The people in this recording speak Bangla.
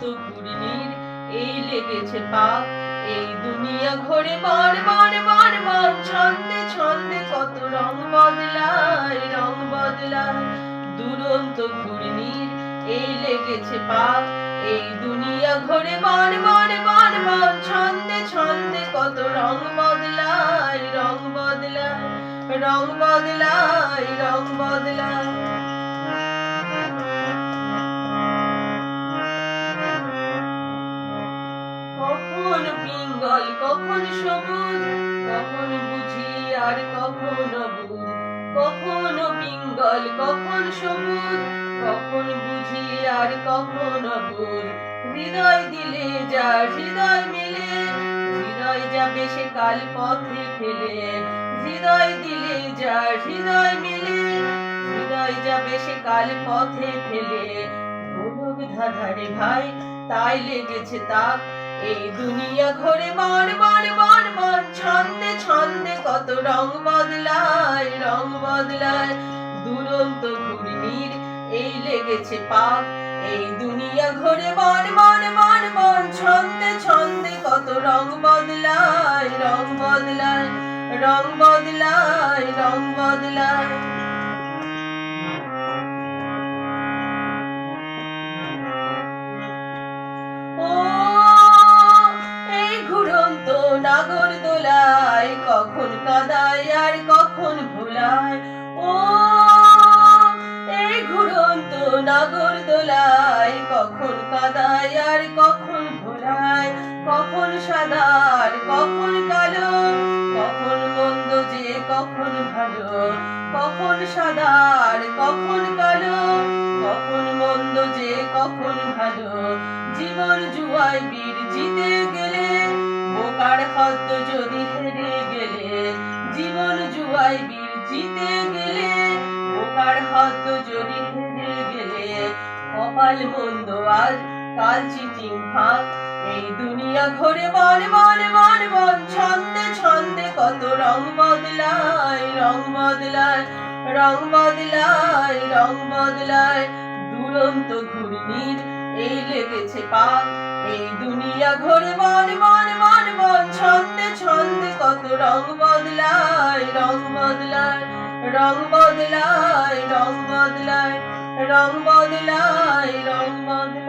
ঘূর্ণির এই লেগেছে পাক। এই দুনিয়া ঘোরে বার বার বার বার, ছন্দে ছন্দে কত রং বদলায়, রং বদলায়। দুরন্ত ঘূর্ণির এই লেগেছে পাক। এই দুনিয়া ঘোরে বার বার বার বার, ছন্দে ছন্দে কত রং বদলায়, রং বদলায়, রং বদলায়, রং বদলায়। কখন পিঙ্গল কখন সবুজ, কখন বুঝি আর কখন অবুঝ। কখন পিঙ্গল কখন সবুজ, কখন বুঝি আর কখন অবুঝ। হৃদয় দিলে যা হৃদয় মেলে, হৃদয় যাবে সে কাল পথে ফেলে। হৃদয় দিলে যা হৃদয় মেলে, হৃদয় যাবে সে কাল পথে ফেলে। গোলক ধাঁধারে ভাই তাই লেগেছে তাক। এই দুনিয়া ঘোরে বার বার বার বার, ছন্দে ছন্দে কত রং বদলায়, রং বদলায়। দুরন্ত ঘূর্ণির এই লেগেছে পাক। এই দুনিয়া ঘোরে বার বার বার বার, ছন্দে ছন্দে কত রং বদলায়, রং বদলায়, রং বদলায়, রং বদলায়। নাগর দোলায় কখন কাদায় আর কখন ভোলায়। ও এই ঘুরন্ত নাগর দোলায় কখন কাদায় আর কখন ভোলায়। কখন সাদা আর কখন কালো, কখন মন্দ যে কখন ভালো। কখন সাদা আর কখন কালো, কখন মন্দ যে কখন ভালো। জীবন জুয়ায় বীর জিতে গেলে, বোকার হদ্দ যদি হেরে গেলে। জীবন জুয়ায় বীর জিতে গেলে, বোকার হদ্দ যদি হেরে গেলে। কপাল মন্দ আজ কাল চিটিং ফাঁক। এই দুনিয়া ঘোরে বার বার বার বার, ছন্দে ছন্দে কত রং বদলায়, রং বদলায়, রং বদলায়, রং বদলায়। দুরন্ত ঘূর্ণির এই লেগেছে পাক। এই দুনিয়া ঘোরে বার বার বার বার, ছন্দে ছন্দে কত রং বদলায়, রং বদলায়, রং বদলায়, রং বদলায়, রং বদলায়, রং বদলায়।